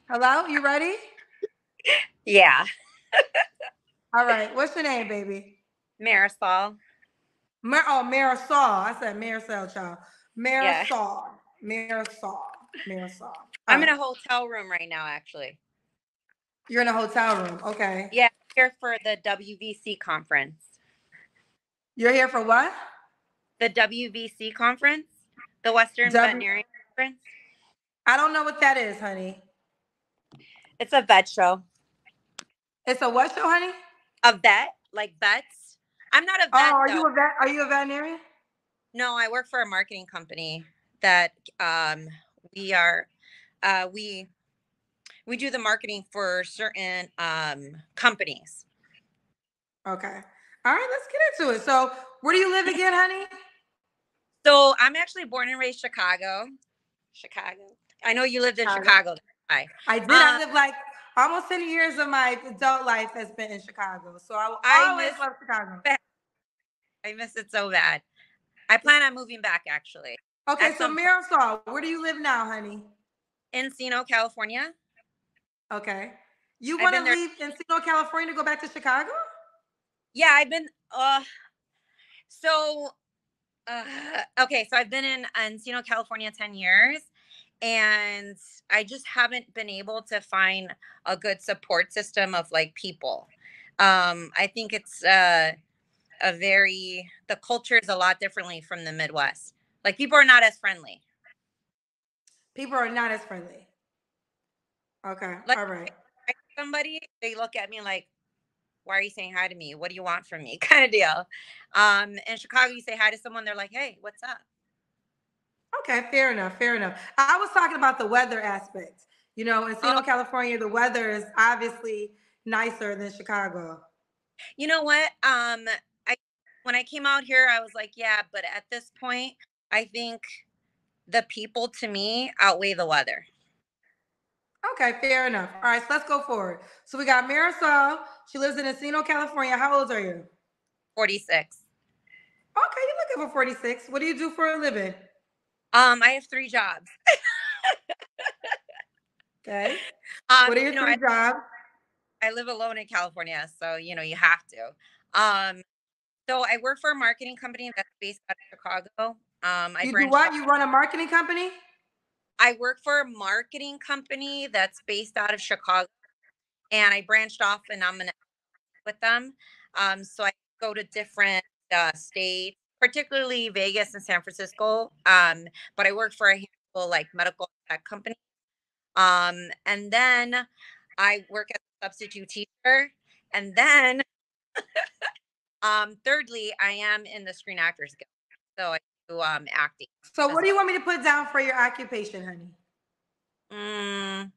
Hello, you ready? Yeah, All right. What's your name, baby? Marisol. Marisol. I said Marisol, child. Yeah, Marisol. Marisol. Marisol. All I'm in right. a hotel room right now, actually. You're in a hotel room. Okay. Yeah, here for the WVC conference. You're here for what? The WVC conference, the Western W. Veterinarian Conference. I don't know what that is, honey. It's a vet show. It's a what show, honey? A vet, like vets. I'm not a Oh, vet are though. you a vet? Are you a veterinarian? No, I work for a marketing company that we are we do the marketing for certain companies. Okay. All right. Let's get into it. So, where do you live again, honey? So I'm actually born and raised Chicago. Chicago. I know you lived in Chicago. Chicago. Hi. I did. I Um, lived like almost 10 years of my adult life has been in Chicago. So I will I always miss love Chicago. it. I miss it so bad. I plan on moving back actually Okay, at so some point. Marisol, where do you live now, honey? Encino, California. Okay. You I've want been to there. leave Encino, California to go back to Chicago? Yeah, I've been. So okay, so I've been in Encino, California 10 years, and I just haven't been able to find a good support system of like people. I think it's a very the culture is a lot differently from the Midwest. Like people are not as friendly. People are not as friendly. Okay, Like all right. I somebody, they look at me like, "Why are you saying hi to me? What do you want from me?" Kind of deal. In Chicago, you say hi to someone, they're like, "Hey, what's up?" Okay, fair enough, fair enough. I was talking about the weather aspect. You know, Oh, Encino, California, the weather is obviously nicer than Chicago. you know what? I when I came out here, I was like, "Yeah," but at this point, I think the people to me outweigh the weather. Okay, fair enough. All right, so let's go forward. So we got Marisol. She lives in Encino, California. How old are you? 46. Okay, you're looking for 46. What do you do for a living? I have 3 jobs. Okay. What are your You know, three jobs? I live alone in California, so you have to. So I work for a marketing company that's based out of Chicago. I You do branched what? off. You run a marketing company? I work for a marketing company that's based out of Chicago, and I branched off, and I'm gonna with them. So I go to different states, particularly Vegas and San Francisco. But I work for a handful like medical tech company. And then I work as a substitute teacher, and then thirdly, I am in the Screen Actors Guild, so I do acting So as what do you well. want me to put down for your occupation, honey? Mm,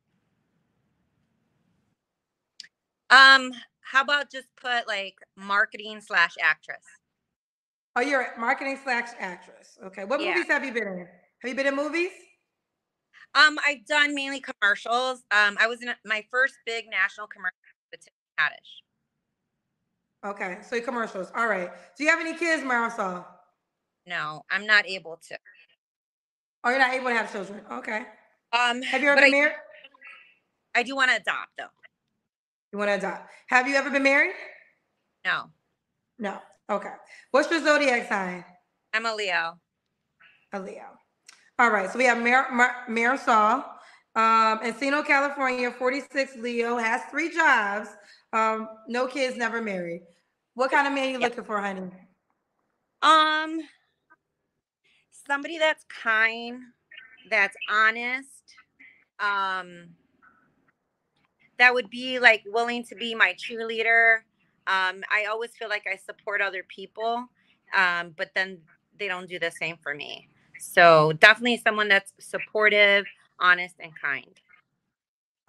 um, how about just put like marketing slash actress? Oh, you're a marketing slash actress. Okay. What Yeah. movies have you been in? Have you been in movies? I've done mainly commercials. I was in my first big national commercial with Tiffany Haddish. Okay. So your commercials. All right. Do you have any kids, Marisol? No, I'm not able to. Oh, you're not able to have children. Okay. Have you ever But been married? I do want to adopt though. You want to adopt. Have you ever been married? No, No. Okay. What's your zodiac sign? I'm a Leo. A Leo. All right. So we have Marisol, Encino, California, 46, Leo, has three jobs, no kids, never married. What kind of man you Yeah. looking for, honey? Um, Somebody that's kind, that's honest, um, that would be like willing to be my cheerleader. I always feel like I support other people, but then they don't do the same for me. So definitely someone that's supportive, honest, and kind.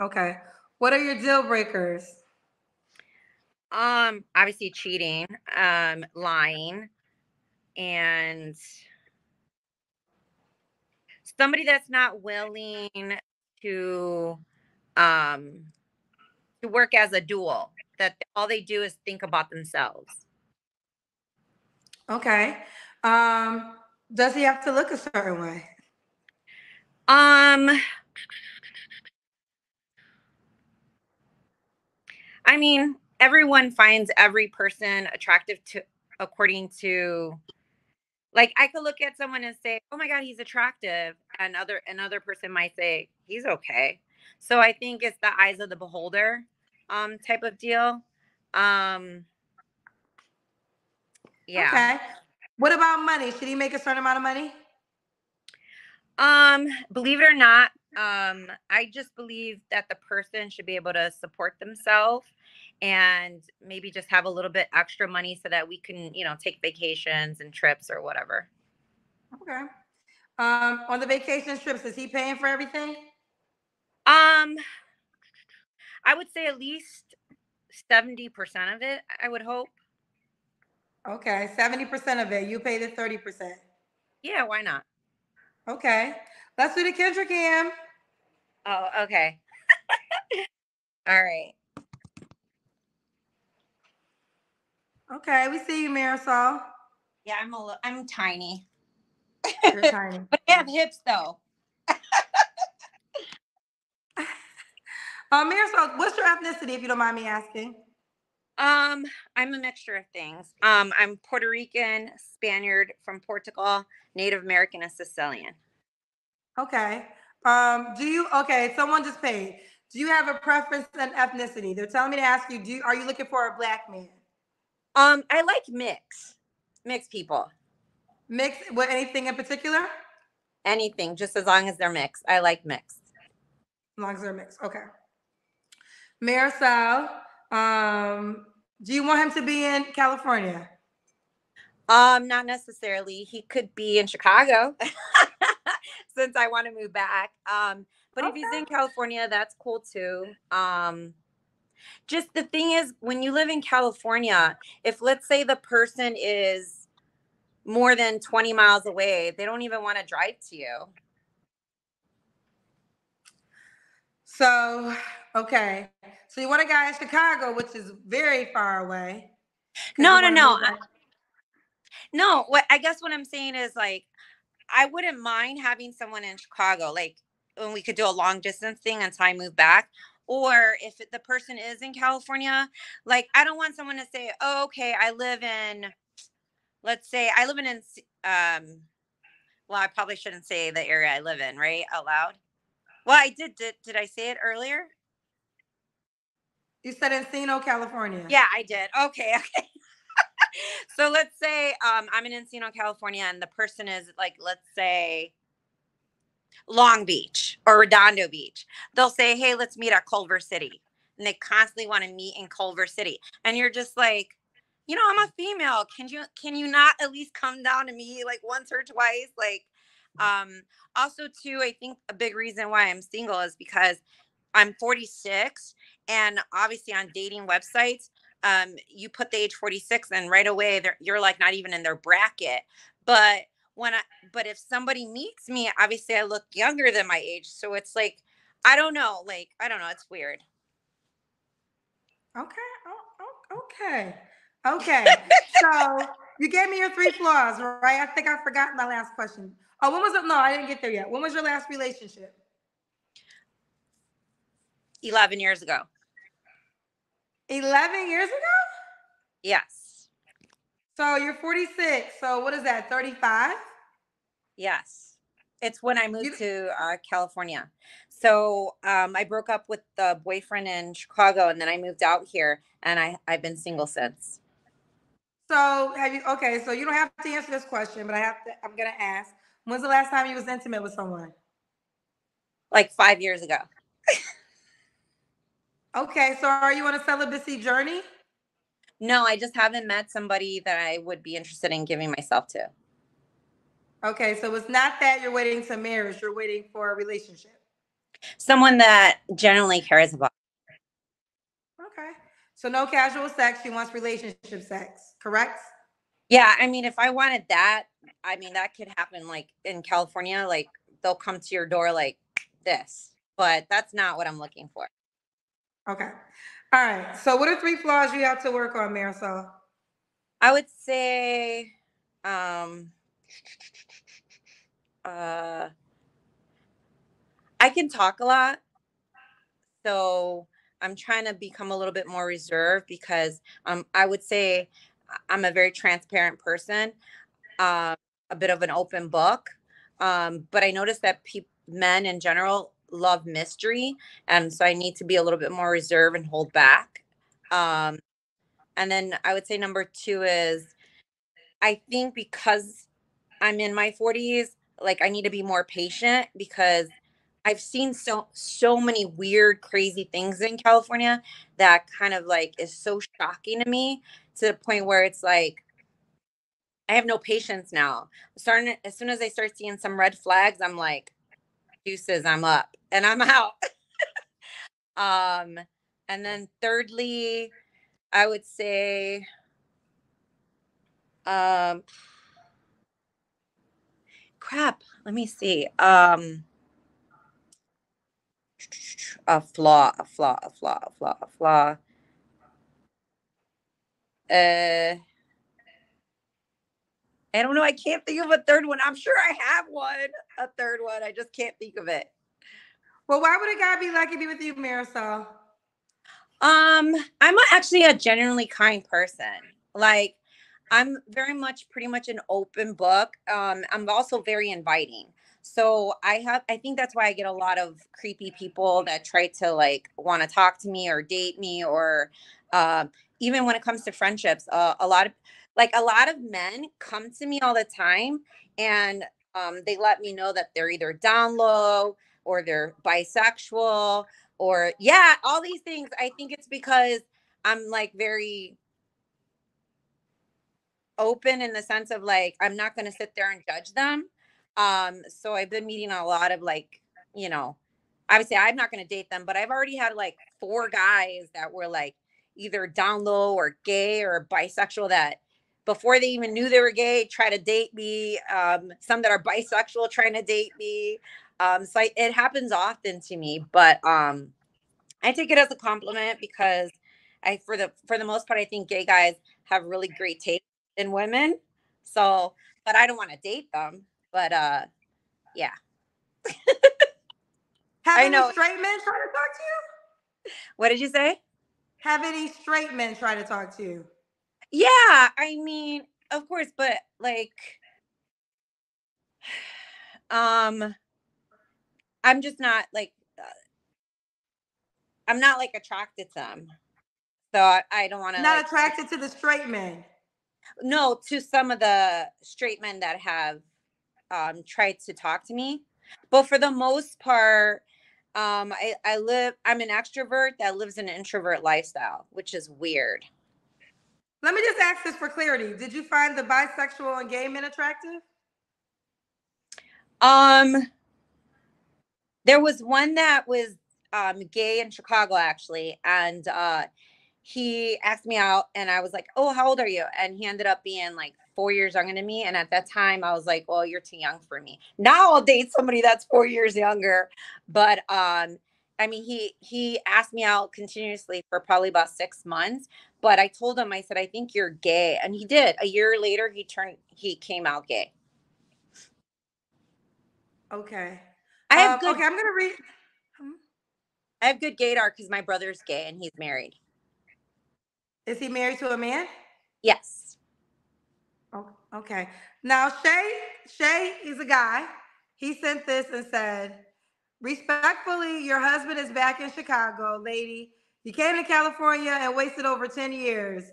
Okay. What are your deal breakers? Obviously cheating, lying, and somebody that's not willing to um work as a dual, that all they do is think about themselves. Okay. Um, does he have to look a certain way? Um I mean, everyone finds every person attractive to according to like I could look at someone and say, "Oh my god, he's attractive." And another person might say, "He's okay." So I think it's the eyes of the beholder type of deal. Um yeah. Okay. What about money? Should he make a certain amount of money? Believe it or not, I just believe that the person should be able to support themselves and maybe just have a little bit extra money so that we can, take vacations and trips or whatever. Okay. On the vacation trips, is he paying for everything? Um, I would say at least 70% of it, I would hope. Okay, 70% of it. You pay the 30%. Yeah, why not? Okay. Let's do the Kendrick Cam. Oh, okay. All right. Okay, we see you, Marisol. Yeah, I'm tiny. You're tiny. But I have hips though. Marisol, what's your ethnicity, if you don't mind me asking? Um, I'm a mixture of things. I'm Puerto Rican, Spaniard from Portugal, Native American, and Sicilian. Okay. Okay, someone just paid. Do you have a preference in ethnicity? They're telling me to ask you, are you looking for a black man? I like mixed people. Mixed with anything in particular? As Anything, just as long as they're mixed. I like mixed. long as they're mixed. Okay. Marisol, do you want him to be in California? Not necessarily. He could be in Chicago since I want to move back. But if he's Okay. in California, that's cool too. Just the thing is, when you live in California, if let's say the person is more than 20 miles away, they don't even want to drive to you. So, okay. So you want a guy in Chicago, which is very far away, because you No, no, want to no. move back. No, what I guess what I'm saying is like I wouldn't mind having someone in Chicago, like when we could do a long distance thing until I move back. Or if the person is in California, like I don't want someone to say, "Oh, okay, I live in," let's say I live well, I probably shouldn't say the area I live in, right, out loud. Well, I did. Did I say it earlier? You said Encino, California. Yeah, I did. Okay, okay. So let's say I'm in Encino, California, and the person is like, let's say Long Beach or Redondo Beach. They'll say, "Hey, let's meet at Culver City," and they constantly want to meet in Culver City, and you're just like, I'm a female. Can you not at least come down to me like once or twice? Like, um, also too, I think a big reason why I'm single is because I'm 46, and obviously on dating websites, you put the age 46, and right away you're like not even in their bracket. But when I, but if somebody meets me, obviously I look younger than my age, so it's like, I don't know, it's weird. Okay. Okay. Okay. So you gave me your three flaws, right? I think I forgot my last question. Oh, when was it? No, I didn't get there yet. When was your last relationship? 11 years ago. 11 years ago? Yes. So you're 46. So what is that, 35? Yes. It's when I You, moved to California. So I broke up with the boyfriend in Chicago, and then I moved out here, and I've been single since. so have you, okay, so you don't have to answer this question, but I'm going to ask. When's the last time you was intimate with someone? Like 5 years ago. Okay, so are you on a celibacy journey? No, I just haven't met somebody that I would be interested in giving myself to. Okay, so it's not that you're waiting to marriage, you're waiting for a relationship. Someone that genuinely cares about. Okay. So no casual sex, she wants relationship sex, correct? Yeah, I mean, if I wanted that, I mean, that could happen like in California, like they'll come to your door like this, but that's not what I'm looking for. Okay. All right. So what are three flaws you have to work on, Marisol? I would say, um, uh, I can talk a lot. So I'm trying to become a little bit more reserved because I would say I'm a very transparent person, um, a bit of an open book. But I noticed that men in general love mystery, and so I need to be a little bit more reserved and hold back. Um, and then I would say number two is I think because I'm in my 40s, like I need to be more patient because I've seen so many weird, crazy things in California that kind of like is so shocking to me to the point where it's like I have no patience now. Starting as soon as I start seeing some red flags, I'm like, deuces, I'm up and I'm out. Um, and then thirdly, I would say, um, crap. Let me see. A flaw. Uh, I don't know. I can't think of a third one. I'm sure I have one, a third one. I just can't think of it. Well, why would a guy be lucky to be with you, Marisol? I'm actually a genuinely kind person. Like, I'm very much pretty much an open book. I'm also very inviting. So I think that's why I get a lot of creepy people that try to like want to talk to me or date me or even when it comes to friendships, a lot of men come to me all the time and they let me know that they're either down low or they're bisexual or yeah, all these things. I think it's because I'm like very open in the sense of like I'm not going to sit there and judge them. So I've been meeting a lot of like, you know, obviously I'm not going to date them, but I've already had like four guys that were like either down low or gay or bisexual that before they even knew they were gay try to date me. Some that are bisexual trying to date me. It happens often to me, but I take it as a compliment because for the most part I think gay guys have really great taste in women. So, but I don't want to date them. But yeah. Have I any know. straight men try to talk to you? What did you say? Have any straight men try to talk to you? Yeah, I mean, of course, but like um I'm just not like I'm not like attracted to them. So I don't want to Not like attracted to the straight men. no to some of the straight men that have tried to talk to me. But for the most part, I'm an extrovert that lives an introvert lifestyle, which is weird. Let me just ask this for clarity. Did you find the bisexual and gay men attractive? Um, there was one that was gay in Chicago actually, and he asked me out and I was like, "Oh, how old are you?" And he ended up being like 4 years younger than me. And at that time I was like, "Well, you're too young for me." Now I'll date somebody that's 4 years younger. But I mean he asked me out continuously for probably about 6 months. But I told him, I said, "I think you're gay." And he did. A year later he came out gay. Okay. I have good Okay, I'm gonna read. I have good gaydar because my brother's gay and he's married. Is he married to a man? Yes. Oh, okay. Now Shay is a guy. He sent this and said, "Respectfully, your husband is back in Chicago, lady. You came to California and wasted over 10 years.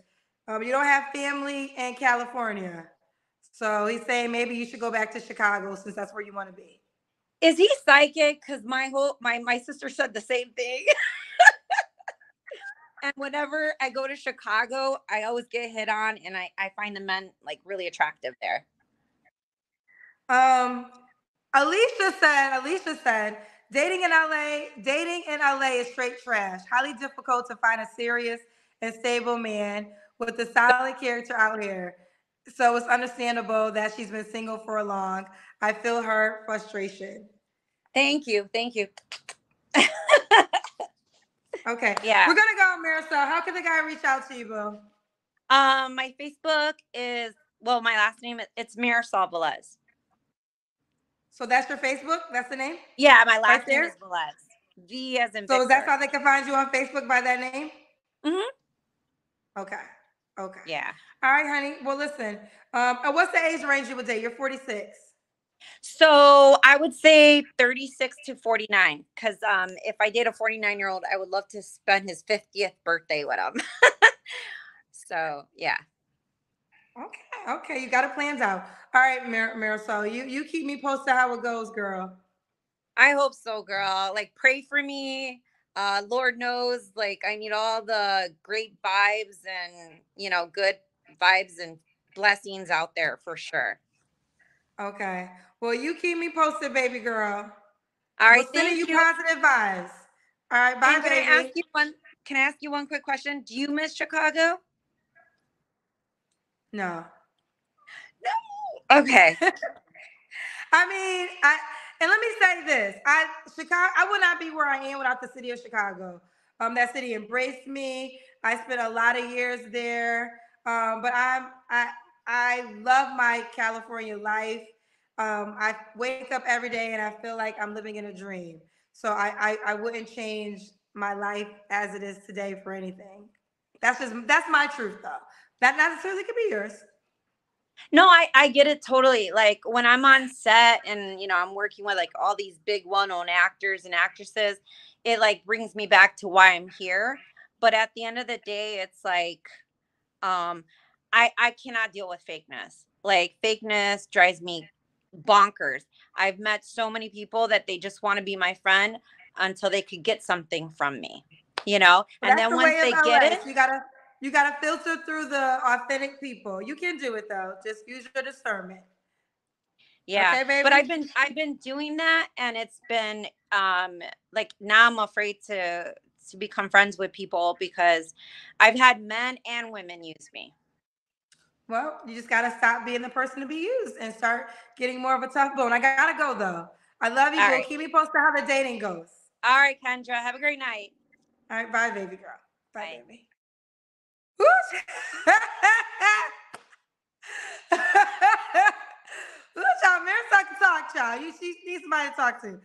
You don't have family in California. So he's saying maybe you should go back to Chicago since that's where you want to be." Is he psychic? Because my sister said the same thing. And whenever I go to Chicago, I always get hit on, and I find the men like really attractive there. Um, Alicia said, dating in LA is straight trash. Highly difficult to find a serious and stable man with a solid character out here. So it's understandable that she's been single for a long. I feel her frustration. Thank you, thank you. Okay. Yeah. We're gonna go, Marisol. How can the guy reach out to you, boo? My Facebook is well, my last name it's Marisol Velez. So that's your Facebook? That's the name? Yeah, my Right last name is there? Velez. V as in So Victor. that's how they can find you on Facebook by that name? Hmm. Okay. Okay. Yeah. All right, honey. Well, listen. And what's the age range you would date? You're 46. So I would say 36 to 49. Cause if I date a 49-year-old, I would love to spend his 50th birthday with him. So yeah. Okay. Okay. You got it planned out. All right, Marisol. You keep me posted how it goes, girl. I hope so, girl. Like pray for me. Lord knows, like I need all the great vibes and good vibes and blessings out there for sure. Okay. Well, you keep me posted, baby girl. All We're right, sending thank you you. positive vibes. All right. Bye, And baby. can I ask you one quick question? Do you miss Chicago? No. Okay. I mean, and let me say this: I would not be where I am without the city of Chicago. That city embraced me. I spent a lot of years there. But I love my California life. I wake up every day and I feel like I'm living in a dream. So I wouldn't change my life as it is today for anything. That's my truth though. That not necessarily could be yours. No, I get it totally. Like when I'm on set and I'm working with like all these big well-known actors and actresses, it like brings me back to why I'm here. But at the end of the day, it's like um I cannot deal with fakeness. Like fakeness drives me bonkers. I've met so many people that they just want to be my friend until they could get something from me, But and that's then the once way of they get LA. it. So you gotta filter through the authentic people. You can do it though. Just use your discernment. Yeah, Okay, but baby? I've been doing that, and it's been like now I'm afraid to become friends with people because I've had men and women use me. Well, you just gotta stop being the person to be used and start getting more of a tough bone. I gotta go though. I love you, All boo. right. Keep me posted how the dating goes. All right, Kendra, have a great night. All right, bye, baby girl. Bye, Bye. baby. Woo! Look, y'all, Marisol can talk, y'all. She needs somebody to talk to.